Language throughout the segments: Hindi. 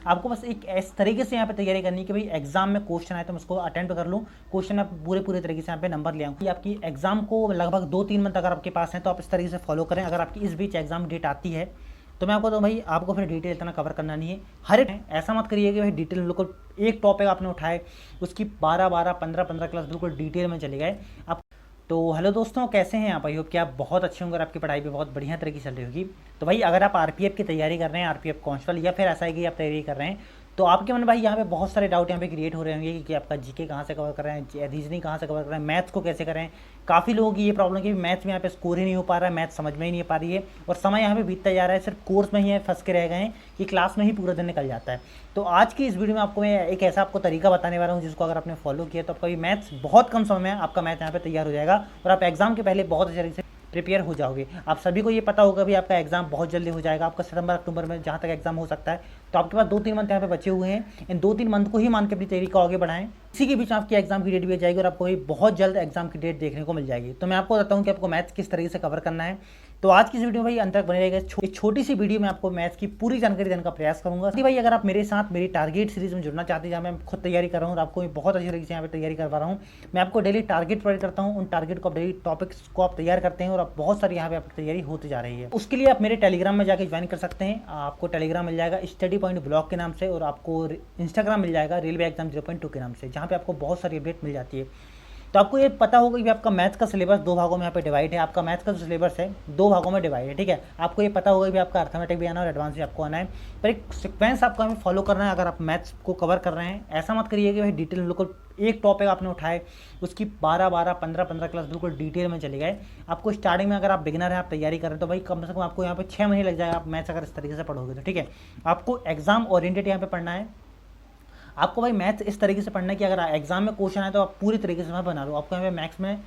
आपको बस एक इस तरीके से यहाँ पे तैयारी करनी है कि भाई एग्जाम में क्वेश्चन आए तो मैं उसको अटेम्प्ट कर लूँ, क्वेश्चन में पूरे तरीके से यहाँ पे नंबर ले आऊँ। आपकी एग्जाम को लगभग 2-3 मंथ अगर आपके पास है तो आप इस तरीके से फॉलो करें। अगर आपकी इस बीच एग्जाम डेट आती है तो मैं आपको तो भाई आपको फिर डिटेल इतना कवर करना नहीं है। हर एक ऐसा मत करिए कि भाई डिटेल बिल्कुल एक टॉपिक आपने उठाए उसकी 12-12 15-15 क्लास बिल्कुल डिटेल में चले गए आप। तो हेलो दोस्तों, कैसे हैं आप? आई होप कि आप बहुत अच्छे होंगे और आपकी पढ़ाई भी बहुत बढ़िया तरीके से चल रही होगी। तो भाई अगर आप आरपीएफ की तैयारी कर रहे हैं, आरपीएफ कांस्टेबल या फिर एसआई की आप तैयारी कर रहे हैं, तो आपके मन में भाई यहाँ पे बहुत सारे डाउट यहाँ पे क्रिएट हो रहे होंगे कि आपका जीके कहाँ से कवर कर रहे हैं, रीजनिंग कहाँ से कवर कर रहे हैं, मैथ्स को कैसे करें। काफ़ी लोगों की ये प्रॉब्लम है कि मैथ्स में यहाँ पे स्कोर ही नहीं हो पा रहा है, मैथ्स समझ में ही नहीं पा रही है और समय यहाँ पे बीतता जा रहा है, सिर्फ कोर्स में ही फंस के रह गए हैं कि क्लास में ही पूरा दिन निकल जाता है। तो आज की इस वीडियो में आपको मैं एक ऐसा आपको तरीका बताने वाला हूँ जिसको अगर आपने फॉलो किया तो आपका भी मैथ्स बहुत कम समय में आपका मैथ यहाँ पे तैयार हो जाएगा और आप एग्जाम के पहले बहुत अच्छे तरीके से प्रिपेयर हो जाओगे। आप सभी को ये पता होगा भी आपका एग्जाम बहुत जल्दी हो जाएगा, आपका सितंबर अक्टूबर में जहाँ तक एग्जाम हो सकता है। तो आपके पास 2-3 मंथ यहाँ पे बचे हुए हैं, इन 2-3 मंथ को ही मान के अपनी तैयारी को आगे बढ़ाएं। इसी के बीच आपकी एग्जाम की डेट भी आ जाएगी और आपको भी बहुत जल्द एग्जाम की डेट देखने को मिल जाएगी। तो मैं आपको बताता हूँ कि आपको मैथ्स किस तरीके से कवर करना है। तो आज की इस वीडियो में भाई अंत तक बने रहेगा। एक छोटी सी वीडियो में आपको मैथ्स की पूरी जानकारी देने का प्रयास करूंगा। भाई अगर आप मेरे साथ मेरी टारगेट सीरीज में जुड़ना चाहते हैं जहाँ मैं खुद तैयारी कर रहा हूँ और आपको बहुत अच्छी तरीके से यहाँ पे तैयारी करवा रहा हूँ, मैं आपको डेली टारगेट प्रोवाइड करता हूँ। उन टारगेट को डेली टॉपिक्स को आप तैयार करते हैं और आप बहुत सारी यहाँ पे आपकी तैयारी होती जा रही है। उसके लिए आप मेरे टेलीग्राम में जाकर ज्वाइन कर सकते हैं। आपको टेलीग्राम मिल जाएगा स्टडी पॉइंट ब्लॉग के नाम से और आपको इंस्टाग्राम मिल जाएगा रेलवे एग्जाम 0.2 के नाम से, जहाँ पे आपको बहुत सारी अपडेट मिल जाती है। तो आपको ये पता होगा कि आपका मैथ्स का सिलेबस 2 भागों में यहाँ पे डिवाइड है। आपका मैथ्स का जो सिलेबस है 2 भागों में डिवाइड है, ठीक है। आपको ये पता होगा कि आपका अर्थमेटिक भी आना और एडवांस भी आपको आना है, पर एक सीक्वेंस आपको हमें फॉलो करना है। अगर आप मैथ्स को कवर कर रहे हैं, ऐसा मत करिए कि भाई डिटेल बिल्कुल एक टॉपिक आपने उठाए उसकी 12-12 15-15 क्लास बिल्कुल डिटेल में चले गए। आपको स्टार्टिंग में अगर आप बिगिनर हैं, आप तैयारी कर रहे हैं, तो भाई कम से कम आपको यहाँ पे 6 महीने लग जाएगा आप मैथ्स अगर इस तरीके से पढ़ोगे तो, ठीक है। आपको एग्जाम ओरिएंटेड यहाँ पे पढ़ना है। आपको भाई मैथ्स इस तरीके से पढ़ना है कि अगर एग्जाम में क्वेश्चन है तो आप पूरी तरीके से बना लो। आपको यहाँ पे मैथ्स में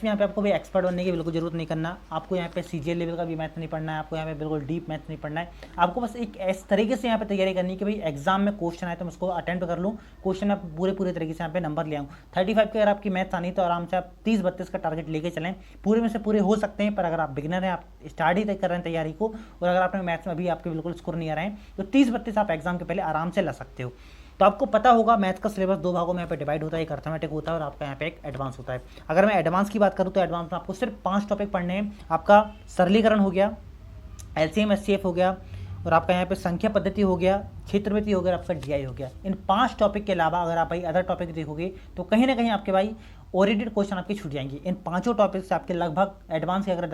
यहाँ पे आपको भी एक्सपर्ट बनने की बिल्कुल जरूरत नहीं करना। आपको यहाँ पे सीजीएल लेवल का भी मैथ नहीं पढ़ना है, आपको यहाँ पे बिल्कुल डीप मैथ नहीं पढ़ना है। आपको बस एक इस तरीके से यहाँ पे तैयारी करनी है कि भाई एग्जाम में क्वेश्चन आए तो मैं उसको अटेम्प्ट कर लूँ, क्वेश्चन में पूरे तरीके से यहाँ पे नंबर ले आऊँ। 35 की अगर आपकी मैथ्स आनी तो आराम से आप 30-32 का टारगेट लेके चलें। पूरे में से पूरे हो सकते हैं, पर अगर आप बिगिनर हैं, आप स्टार्ट ही कर रहे हैं तैयारी को और अगर आपने मैथ्स में अभी आपके बिल्कुल स्कोर नहीं आ रहे हैं, तो 30-32 आप एग्जाम के पहले आराम से ला सकते हो। तो आपको पता होगा मैथ्स का सिलेबस 2 भागों में यहाँ पे डिवाइड होता है, एक अर्थमेटिक होता है और आपका यहाँ पे एक एडवांस होता है। अगर मैं एडवांस की बात करूँ तो एडवांस में आपको सिर्फ 5 टॉपिक पढ़ने हैं। आपका सरलीकरण हो गया, एलसीएम एचसीएफ हो गया और आपका यहाँ पे संख्या पद्धति हो गया, क्षेत्रमिति हो गया, आपका डीआई हो गया। इन 5 टॉपिक के अलावा अगर आप भाई अदर टॉपिक देखोगे तो कहीं ना कहीं आपके भाई ओरिएंटेड क्वेश्चन आपके छूट जाएंगे। इन 5 टॉपिक से आपके लगभग एडवांस की अगर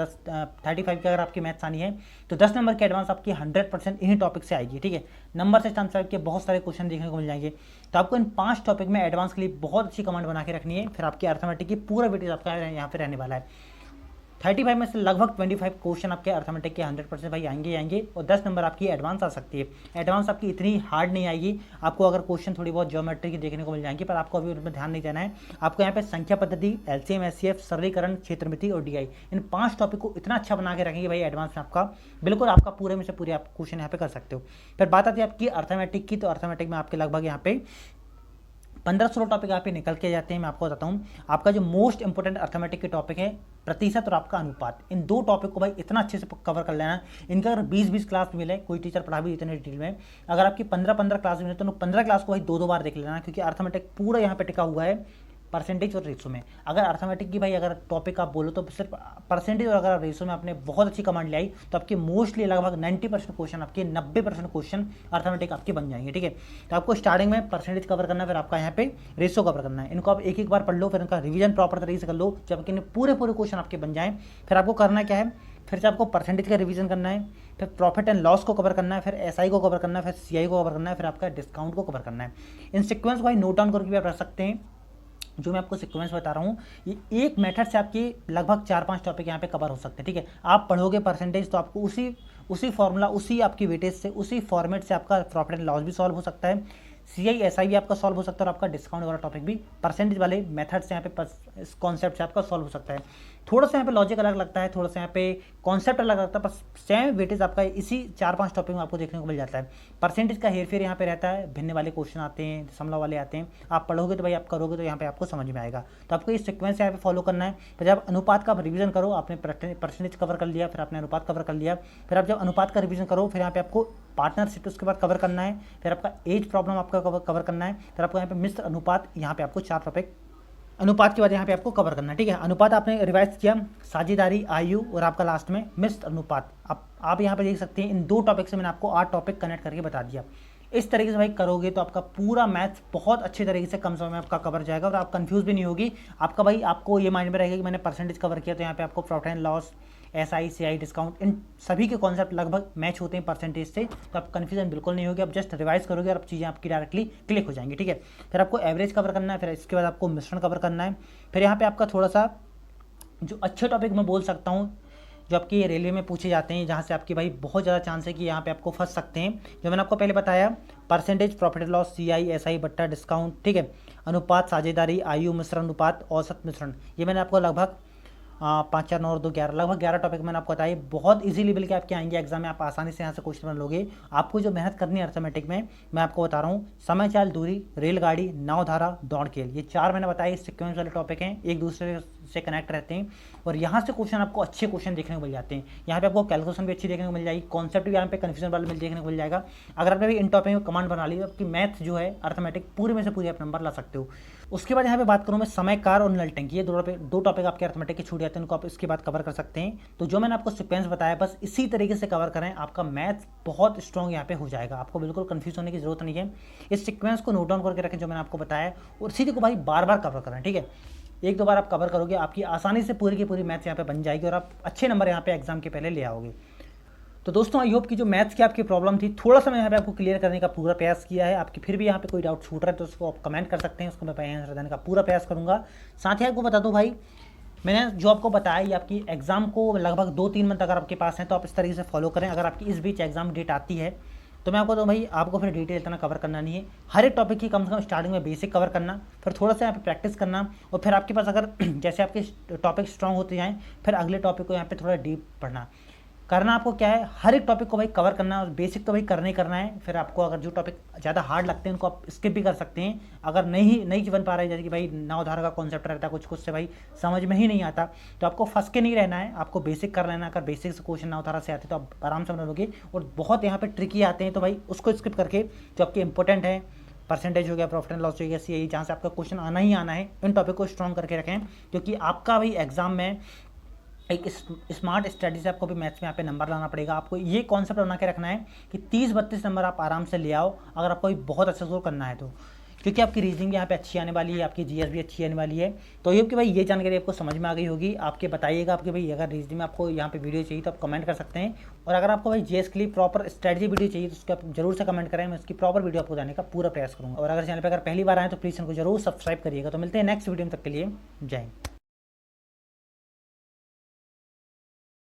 35 की अगर आपकी मैथ्स आनी है तो 10 नंबर की एडवांस आपकी 100% इन्हीं टॉपिक से आएगी, ठीक है। नंबर सिस्टम से आपके बहुत सारे क्वेश्चन देखने को मिल जाएंगे। तो आपको इन 5 टॉपिक में एडवांस के लिए बहुत अच्छी कमांड बना के रखनी है। फिर आपकी अर्थमेटिक की पूरा वेटेज आपका यहाँ पे रहने वाला है। 35 में से लगभग 25 क्वेश्चन आपके अर्थमेटिक के 100% भाई आएंगे और 10 नंबर आपकी एडवांस आ सकती है। एडवांस आपकी इतनी हार्ड नहीं आएगी, आपको अगर क्वेश्चन थोड़ी बहुत ज्योमेट्री की देखने को मिल जाएंगी, पर आपको अभी उनमें ध्यान नहीं देना है। आपको यहाँ पे संख्या पद्धति, एलसीएम एचसीएफ, सरलीकरण, क्षेत्रमिति और डीआई, इन 5 टॉपिक को इतना अच्छा बना के रखेंगे भाई एडवांस में आपका बिल्कुल आपका पूरे में से पूरे आप क्वेश्चन यहाँ पे कर सकते हो। फिर बात आती है आपकी अर्थमेटिक की, तो अर्थमेटिक में आपके लगभग यहाँ पे 15-16 टॉपिक यहाँ पे निकल के जाते हैं। मैं आपको बताता हूँ आपका जो मोस्ट इंपोर्टेंट अर्थमेटिक के टॉपिक है प्रतिशत और आपका अनुपात। इन 2 टॉपिक को भाई इतना अच्छे से कवर कर लेना। इनका अगर 20-20 क्लास मिले, कोई टीचर पढ़ा भी इतने डिटेल में, अगर आपकी 15-15 क्लास मिले तो 15 क्लास को भाई 2-2 बार देख लेना, क्योंकि अर्थमेटिक पूरा यहाँ पे टिका हुआ है परसेंटेज और रेशो में। अगर अर्थमेटिक की भाई अगर टॉपिक आप बोलो तो सिर्फ परसेंटेज और अगर रेशो में आपने बहुत अच्छी कमांड ले आई तो आपके मोस्टली लगभग 90% क्वेश्चन, आपके 90% क्वेश्चन अर्थमेटिक आपके बन जाएंगे, ठीक है। तो आपको स्टार्टिंग में परसेंटेज कवर करना है, फिर आपका यहाँ पे रेशो कवर करना है। इनको आप एक बार पढ़ लो, फिर इनका रिवीजन प्रॉपर तरीके से कर लो, जब कि पूरे क्वेश्चन आपके बन जाएँ। फिर आपको करना क्या है, फिर से आपको परसेंटेज का रिवीजन करना है, फिर प्रॉफिट एंड लॉस को कवर करना है, फिर एसआई को कवर करना है, फिर सीआई को कवर करना है, फिर आपका डिस्काउंट को कवर करना है। इन सीक्वेंस को भाई नोट डाउन करके भी आप रख सकते हैं। जो मैं आपको सीक्वेंस बता रहा हूँ, ये एक मेथड से आपकी लगभग 4-5 टॉपिक यहाँ पे कवर हो सकते हैं, ठीक है। आप पढ़ोगे परसेंटेज तो आपको उसी फॉर्मूला, उसी आपकी वेटेज से, उसी फॉर्मेट से आपका प्रॉफिट एंड लॉस भी सॉल्व हो सकता है, सीआई एसआई भी आपका सॉल्व हो सकता है और आपका डिस्काउंट वाला टॉपिक भी परसेंटेज वाले मेथड से यहाँ पे इस कॉन्सेप्ट से आपका सॉल्व हो सकता है। थोड़ा सा यहाँ पे लॉजिक अलग लगता है, थोड़ा सा यहाँ पे कॉन्सेप्ट अलग लगता है, बस सेम वेटेज आपका इसी 4-5 टॉपिक में आपको देखने को मिल जाता है। परसेंटेज का हेरफेर यहाँ पे रहता है, भिन्न वाले क्वेश्चन आते हैं, दशमलव वाले आते हैं, आप पढ़ोगे तो भाई आप करोगे तो यहाँ पे आपको समझ में आएगा। तो आपको ये सीक्वेंस यहाँ पे फॉलो करना है। फिर जब अनुपात का आप रिवीजन करो, आपने परसेंटेज कवर कर लिया, फिर आपने अनुपात कवर कर लिया, फिर आप जब अनुपात का रिवीजन करो, फिर यहाँ पे आपको पार्टनरशिप उसके बाद कवर करना है, फिर आपका एज प्रॉब्लम आपका कवर करना है, फिर आपको यहाँ पे मिश्र अनुपात, यहाँ पे आपको 4 टॉपिक अनुपात के बाद यहाँ पे आपको कवर करना है, ठीक है। अनुपात आपने रिवाइज किया, साझेदारी, आयु और आपका लास्ट में मिश्र अनुपात। आप यहाँ पे देख सकते हैं इन 2 टॉपिक से मैंने आपको 8 टॉपिक कनेक्ट करके बता दिया। इस तरीके से भाई करोगे तो आपका पूरा मैथ्स बहुत अच्छे तरीके से कम समय में आपका कवर जाएगा और आप कंफ्यूज भी नहीं होगी। आपका भाई आपको ये माइंड में रहेगा कि मैंने परसेंटेज कवर किया, तो यहाँ पे आपको profit and loss, SI CI discount, इन सभी के कॉन्सेप्ट लगभग मैच होते हैं परसेंटेज से, तो आप कन्फ्यूजन बिल्कुल नहीं होगी। आप जस्ट रिवाइज करोगे और अब चीज़ें आपकी डायरेक्टली क्लिक हो जाएंगी, ठीक है। फिर आपको एवरेज कवर करना है, फिर इसके बाद आपको मिश्रण कवर करना है। फिर यहाँ पे आपका थोड़ा सा जो अच्छे टॉपिक मैं बोल सकता हूँ जो आपकी रेलवे में पूछे जाते हैं, जहाँ से आपकी भाई बहुत ज़्यादा चांस है कि यहाँ पे आपको फंस सकते हैं, जो मैंने आपको पहले बताया, percentage, profit loss, CI SI बट्टा डिस्काउंट, ठीक है, अनुपात, साझेदारी, आयु, मिश्रण अनुपात, औसत मिश्रण, ये मैंने आपको लगभग 5 4 9 और 2 11 लगभग 11 टॉपिक मैंने आपको बताया। बहुत इजी लेवल के आपके आएंगे एग्जाम में, आप आसानी से यहाँ से क्वेश्चन बन लोगे। आपको जो मेहनत करनी है अर्थमेटिक में, मैं आपको बता रहा हूँ, समय, चाल, दूरी, रेलगाड़ी, नावधारा, दौड़ खेल, ये 4 मैंने बताया सीक्वेंस वाले टॉपिक हैं, एक दूसरे से कनेक्ट रहते हैं और यहाँ से क्वेश्चन आपको अच्छे क्वेश्चन देखने को मिल जाते हैं। यहाँ पे आपको कैलकुलेशन भी अच्छी देखने को मिल जाएगी, कॉन्सेप्ट भी यहाँ पे कन्फ्यूजन वाले देखने को मिल जाएगा। अगर आपने भी इन टॉपिक में कमांड बना ली तो आपकी मैथ जो है अर्थमेटिक पूरे में से पूरे आप नंबर ला सकते हो। उसके बाद यहाँ पे बात करूँ मैं समय, कार और नल टैंक, ये 2 टॉपिक आपके अर्थमेटिक के छूट जाते हैं, उनको आप इसके बाद कवर कर सकते हैं। तो जो मैंने आपको सीक्वेंस बताया बस इसी तरीके से कवर करें, आपका मैथ बहुत स्ट्रॉन्ग यहाँ पे हो जाएगा, आपको बिल्कुल कंफ्यूज होने की जरूरत नहीं है। इस सीक्वेंस को नोट डाउन करके रखें जो मैंने आपको बताया और सीधे को भाई बार बार कवर करें, ठीक है। 1-2 बार आप कवर करोगे, आपकी आसानी से पूरी की पूरी मैथ्स यहाँ पे बन जाएगी और आप अच्छे नंबर यहाँ पे एग्जाम के पहले ले आओगे। तो दोस्तों आई होप कि जो मैथ्स की आपकी प्रॉब्लम थी थोड़ा सा मैं यहाँ पे आपको क्लियर करने का पूरा प्रयास किया है। आपकी फिर भी यहाँ पे कोई डाउट छूट रहा है तो उसको आप कमेंट कर सकते हैं, उसको मैं आंसर देने का पूरा प्रयास करूँगा। साथ ही आपको बता दूँ भाई, मैंने जो आपको बताया ये आपकी एग्जाम को लगभग 2-3 मंथ अगर आपके पास है तो आप इस तरीके से फॉलो करें। अगर आपकी इस बीच एग्जाम डेट आती है तो मैं आपको तो भाई आपको फिर डिटेल इतना कवर करना नहीं है, हर एक टॉपिक की कम से कम स्टार्टिंग में बेसिक कवर करना, फिर थोड़ा सा यहाँ पे प्रैक्टिस करना और फिर आपके पास अगर जैसे आपके टॉपिक स्ट्रांग होते जाएँ फिर अगले टॉपिक को यहाँ पे थोड़ा डीप पढ़ना करना। आपको क्या है, हर एक टॉपिक को भाई कवर करना है और बेसिक तो भाई करना ही करना है। फिर आपको अगर जो टॉपिक ज़्यादा हार्ड लगते हैं उनको आप स्किप भी कर सकते हैं। अगर नहीं बन पा रहे, जैसे कि भाई नावधारा का कॉन्सेप्ट रहता है, कुछ से भाई समझ में ही नहीं आता, तो आपको फंस के नहीं रहना है, आपको बेसिक कर लेना। अगर बेसिक से क्वेश्चन नावधारा से आते तो आप आराम से बना लोगे और बहुत यहाँ पर ट्रिकी आते हैं तो भाई उसको स्किप करके जो आपके इंपॉर्टेंट है, परसेंटेज हो गया, प्रॉफिट एंड लॉस हो गया, CI, जहाँ से आपका क्वेश्चन आना ही आना है, इन टॉपिक को स्ट्रॉन्ग करके रखें क्योंकि आपका भाई एग्जाम में एक स्मार्ट स्ट्रेटजी से आपको भी मैथ्स में यहाँ पे नंबर लाना पड़ेगा। आपको ये कॉन्सेप्ट बना के रखना है कि 30-32 नंबर आप आराम से ले आओ अगर आपको बहुत अच्छा स्कोर करना है तो, क्योंकि आपकी रीजनिंग यहाँ पे अच्छी आने वाली है, आपकी GS भी अच्छी आने वाली है। तो ये कि भाई ये जानकारी आपको समझ में आ गई होगी। आपके बताइएगा आपके भाई अगर रीजनिंग में आपको यहाँ पे वीडियो चाहिए तो आप कमेंट कर सकते हैं और अगर आपको भाई GS के लिए प्रॉपर स्ट्रेटजी वीडियो चाहिए तो उसको आप जरूर से कमेंट करें, मैं उसकी प्रॉपर वीडियो आपको जाने का पूरा प्रयास करूँगा। और अगर चैनल पर अगर पहली बार आए तो प्लीज़ इनको जरूर सब्सक्राइब करिएगा। तो मिलते हैं नेक्स्ट वीडियो में, तक के लिए जय हिंद।